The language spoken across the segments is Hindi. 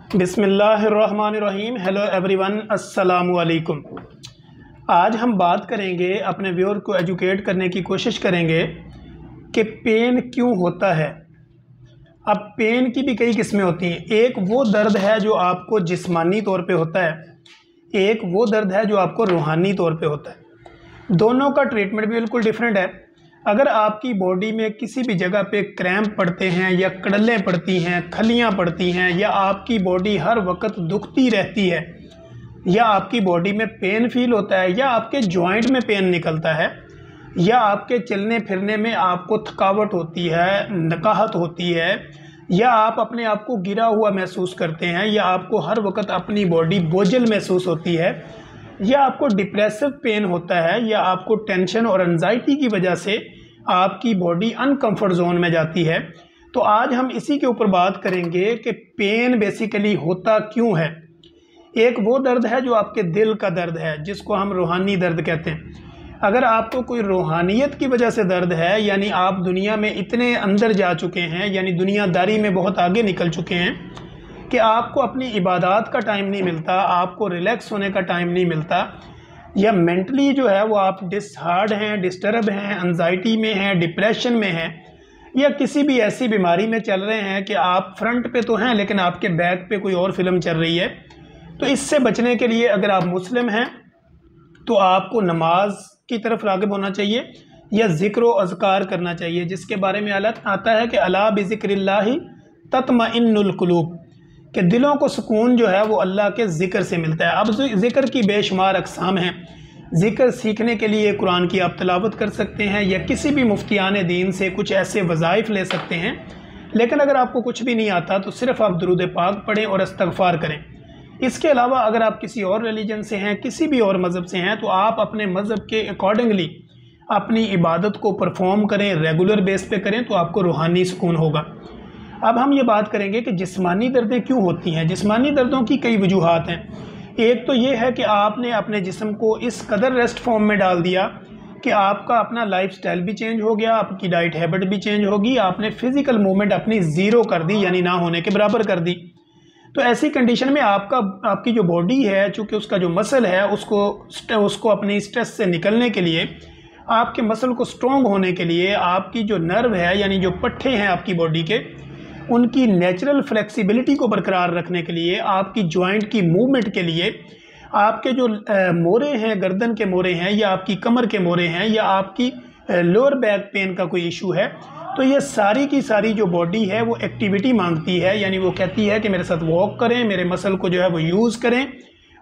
बिस्मिल्लाहिर्रहमानिर्रहीम। हेलो एवरीवन, अस्सलामु अलैकुम। आज हम बात करेंगे, अपने व्यूअर को एजुकेट करने की कोशिश करेंगे कि पेन क्यों होता है। अब पेन की भी कई किस्में होती हैं। एक वो दर्द है जो आपको जिस्मानी तौर पे होता है, एक वो दर्द है जो आपको रूहानी तौर पे होता है। दोनों का ट्रीटमेंट भी बिल्कुल डिफरेंट है। अगर आपकी बॉडी में किसी भी जगह पे क्रैम्प पड़ते हैं या कड़लें पड़ती हैं, खलियां पड़ती हैं, या आपकी बॉडी हर वक्त दुखती रहती है, या आपकी बॉडी में पेन फील होता है, या आपके जॉइंट में पेन निकलता है, या आपके चलने फिरने में आपको थकावट होती है, नकाहत होती है, या आप अपने आप को गिरा हुआ महसूस करते हैं, या आपको हर वक्त अपनी बॉडी बोझल महसूस होती है, या आपको डिप्रेसिव पेन होता है, या आपको टेंशन और एंजाइटी की वजह से आपकी बॉडी अनकंफर्ट जोन में जाती है। तो आज हम इसी के ऊपर बात करेंगे कि पेन बेसिकली होता क्यों है। एक वो दर्द है जो आपके दिल का दर्द है, जिसको हम रूहानी दर्द कहते हैं। अगर आपको कोई रूहानियत की वजह से दर्द है, यानी आप दुनिया में इतने अंदर जा चुके हैं, यानी दुनियादारी में बहुत आगे निकल चुके हैं कि आपको अपनी इबादत का टाइम नहीं मिलता, आपको रिलैक्स होने का टाइम नहीं मिलता, या मेंटली जो है वो आप डिसहार्ड हैं, डिस्टर्ब हैं, एंजाइटी में हैं, डिप्रेशन में हैं, या किसी भी ऐसी बीमारी में चल रहे हैं कि आप फ्रंट पे तो हैं लेकिन आपके बैक पे कोई और फिल्म चल रही है। तो इससे बचने के लिए अगर आप मुस्लिम हैं तो आपको नमाज की तरफ राग़िब होना चाहिए, या ज़िक्र व अज़कार करना चाहिए, जिसके बारे में आता है कि अला बिज़िक्रिल्लाहि तत्मइन्नुल कुलूब, कि दिलों को सुकून जो है वो अल्लाह के ज़िक्र से मिलता है। अब ज़िक्र की बेशुमार अक़साम हैं। ज़िक्र सीखने के लिए कुरान की आप तिलावत कर सकते हैं, या किसी भी मुफ्तियान दीन से कुछ ऐसे वज़ाइफ ले सकते हैं। लेकिन अगर आपको कुछ भी नहीं आता तो सिर्फ़ आप दुरूद पाक पढ़ें और इस्तग़फ़ार करें। इसके अलावा अगर आप किसी और रिलीजन से हैं, किसी भी और मज़हब से हैं, तो आप अपने मज़हब के अकॉर्डिंगली अपनी इबादत को परफॉर्म करें, रेगुलर बेस पे करें, तो आपको रूहानी सुकून होगा। अब हम ये बात करेंगे कि जिस्मानी दर्दें क्यों होती हैं। जिस्मानी दर्दों की कई वजूहात हैं। एक तो ये है कि आपने अपने जिस्म को इस कदर रेस्ट फॉर्म में डाल दिया कि आपका अपना लाइफ स्टाइल भी चेंज हो गया, आपकी डाइट हैबिट भी चेंज होगी, आपने फिज़िकल मूवमेंट अपनी ज़ीरो कर दी, यानी ना होने के बराबर कर दी। तो ऐसी कंडीशन में आपकी जो बॉडी है, चूँकि उसका जो मसल है उसको अपनी स्ट्रेस से निकलने के लिए, आपके मसल को स्ट्रॉन्ग होने के लिए, आपकी जो नर्व है यानी जो पट्टे हैं आपकी बॉडी के, उनकी नेचुरल फ्लेक्सिबिलिटी को बरकरार रखने के लिए, आपकी जॉइंट की मूवमेंट के लिए, आपके जो मोरे हैं, गर्दन के मोरे हैं, या आपकी कमर के मोरे हैं, या आपकी लोअर बैक पेन का कोई इशू है, तो ये सारी की सारी जो बॉडी है वो एक्टिविटी मांगती है। यानी वो कहती है कि मेरे साथ वॉक करें, मेरे मसल को जो है वो यूज़ करें,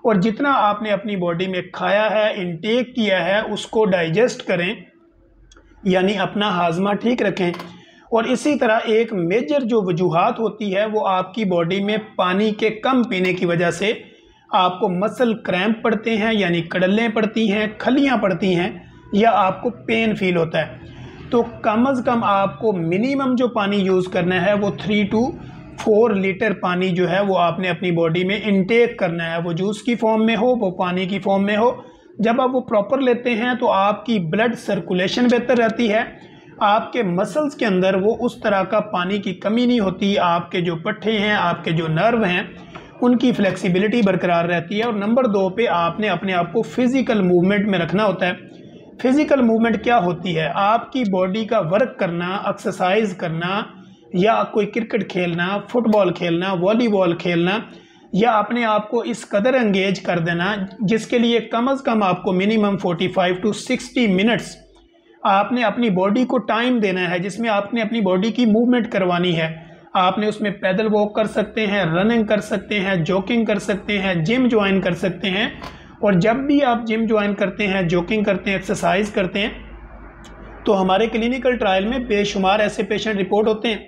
और जितना आपने अपनी बॉडी में खाया है, इनटेक किया है, उसको डाइजेस्ट करें, यानी अपना हाजमा ठीक रखें। और इसी तरह एक मेजर जो वजूहात होती है वो आपकी बॉडी में पानी के कम पीने की वजह से आपको मसल क्रैम्प पड़ते हैं, यानी कड़लें पड़ती हैं, खलियां पड़ती हैं, या आपको पेन फील होता है। तो कम अज़ कम आपको मिनिमम जो पानी यूज़ करना है वो 3 to 4 लीटर पानी जो है वो आपने अपनी बॉडी में इनटेक करना है। वो जूस की फॉर्म में हो, वो पानी की फॉर्म में हो। जब आप वो प्रॉपर लेते हैं तो आपकी ब्लड सर्कुलेशन बेहतर रहती है, आपके मसल्स के अंदर वो उस तरह का पानी की कमी नहीं होती, आपके जो पट्टे हैं, आपके जो नर्व हैं, उनकी फ्लेक्सिबिलिटी बरकरार रहती है। और नंबर 2 पे आपने अपने आप को फिज़िकल मूवमेंट में रखना होता है। फिज़िकल मूवमेंट क्या होती है? आपकी बॉडी का वर्क करना, एक्सरसाइज करना, या कोई क्रिकेट खेलना, फुटबॉल खेलना, वॉलीबॉल खेलना, या अपने आप को इस कदर एंगेज कर देना जिसके लिए कम अज़ कम आपको मिनिमम 45 to 60 मिनट्स आपने अपनी बॉडी को टाइम देना है, जिसमें आपने अपनी बॉडी की मूवमेंट करवानी है। आपने उसमें पैदल वॉक कर सकते हैं, रनिंग कर सकते हैं, जॉगिंग कर सकते हैं, जिम ज्वाइन कर सकते हैं। और जब भी आप जिम ज्वाइन करते हैं, जॉगिंग करते हैं, एक्सरसाइज करते हैं, तो हमारे क्लिनिकल ट्रायल में बेशुमार ऐसे पेशेंट रिपोर्ट होते हैं।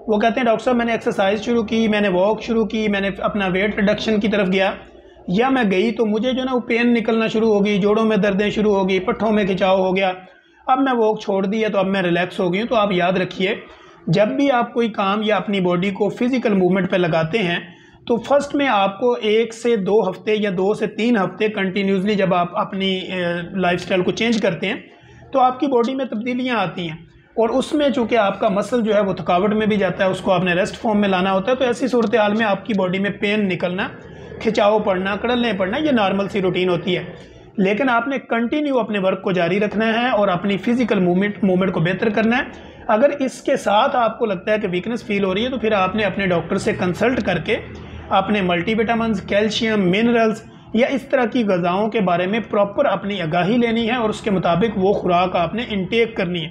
वो कहते हैं डॉक्टर साहब मैंने एक्सरसाइज शुरू की, मैंने वॉक शुरू की, मैंने अपना वेट रिडक्शन की तरफ गया, या मैं गई तो मुझे जो ना वो पेन निकलना शुरू हो गई, जोड़ों में दर्दें शुरू हो गई, पट्ठों में खिंचाव हो गया, अब मैं वॉक छोड़ दी है तो अब मैं रिलैक्स हो गई हूँ। तो आप याद रखिए, जब भी आप कोई काम या अपनी बॉडी को फिज़िकल मूवमेंट पे लगाते हैं तो फर्स्ट में आपको 1 से 2 हफ्ते या 2 से 3 हफ्ते कंटिन्यूसली जब आप अपनी लाइफस्टाइल को चेंज करते हैं तो आपकी बॉडी में तब्दीलियाँ आती हैं। और उसमें चूँकि आपका मसल जो है वो थकावट में भी जाता है, उसको आपने रेस्ट फॉर्म में लाना होता है। तो ऐसी सूरत हाल में आपकी बॉडी में पेन निकलना, खिंचाव पड़ना, कड़लने पड़ना, ये नॉर्मल सी रूटीन होती है। लेकिन आपने कंटिन्यू अपने वर्क को जारी रखना है और अपनी फिजिकल मूवमेंट को बेहतर करना है। अगर इसके साथ आपको लगता है कि वीकनेस फील हो रही है तो फिर आपने अपने डॉक्टर से कंसल्ट करके अपने मल्टीविटामिन्स, कैल्शियम, मिनरल्स या इस तरह की ग़िज़ाओं के बारे में प्रॉपर अपनी आगाही लेनी है और उसके मुताबिक वो खुराक आपने इनटेक करनी है,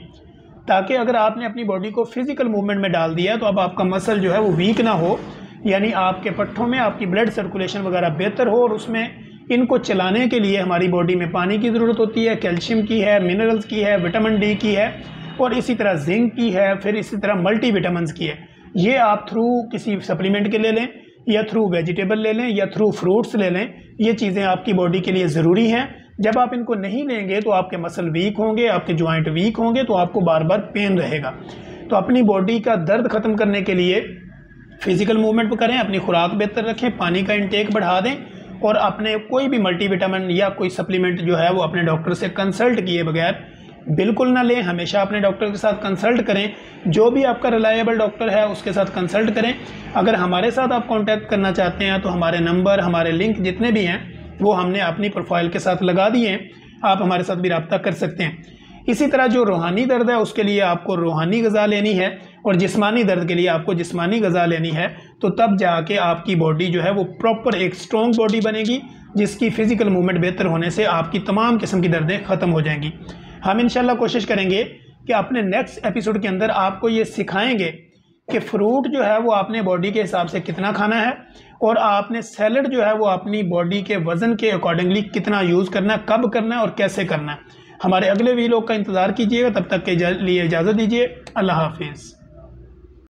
ताकि अगर आपने अपनी बॉडी को फिजिकल मूवमेंट में डाल दिया तो अब आपका मसल जो है वो वीक ना हो, यानी आपके पट्ठों में आपकी ब्लड सर्कुलेशन वगैरह बेहतर हो। और उसमें इनको चलाने के लिए हमारी बॉडी में पानी की ज़रूरत होती है, कैल्शियम की है, मिनरल्स की है, विटामिन डी की है और इसी तरह जिंक की है, फिर इसी तरह मल्टीविटामिन्स की है। ये आप थ्रू किसी सप्लीमेंट के ले लें या थ्रू वेजिटेबल ले लें या थ्रू फ्रूट्स ले लें, ये चीज़ें आपकी बॉडी के लिए ज़रूरी हैं। जब आप इनको नहीं लेंगे तो आपके मसल वीक होंगे, आपके जॉइंट वीक होंगे, तो आपको बार बार पेन रहेगा। तो अपनी बॉडी का दर्द ख़त्म करने के लिए फिज़िकल मूवमेंट करें, अपनी खुराक बेहतर रखें, पानी का इंटेक बढ़ा दें और अपने कोई भी मल्टीविटामिन या कोई सप्लीमेंट जो है वो अपने डॉक्टर से कंसल्ट किए बगैर बिल्कुल ना लें। हमेशा अपने डॉक्टर के साथ कंसल्ट करें, जो भी आपका रिलायबल डॉक्टर है उसके साथ कंसल्ट करें। अगर हमारे साथ आप कांटेक्ट करना चाहते हैं तो हमारे नंबर, हमारे लिंक जितने भी हैं वो हमने अपनी प्रोफाइल के साथ लगा दिए हैं, आप हमारे साथ भी रब्ता कर सकते हैं। इसी तरह जो रूहानी दर्द है उसके लिए आपको रूहानी ग़िज़ा लेनी है और जिस्मानी दर्द के लिए आपको जिस्मानी ग़िज़ा लेनी है, तो तब जाके आपकी बॉडी जो है वो प्रॉपर एक स्ट्रॉन्ग बॉडी बनेगी, जिसकी फ़िज़िकल मूवमेंट बेहतर होने से आपकी तमाम किस्म की दर्दें ख़त्म हो जाएंगी। हम इंशाल्लाह कोशिश करेंगे कि अपने नेक्स्ट एपिसोड के अंदर आपको ये सिखाएंगे कि फ्रूट जो है वो आपने बॉडी के हिसाब से कितना खाना है और आपने सैलड जो है वो अपनी बॉडी के वज़न के अकॉर्डिंगली कितना यूज़ करना है, कब करना है और कैसे करना है। हमारे अगले वीडियो का इंतज़ार कीजिएगा, तब तक के लिए इजाज़त दीजिए। अल्लाह हाफिज़।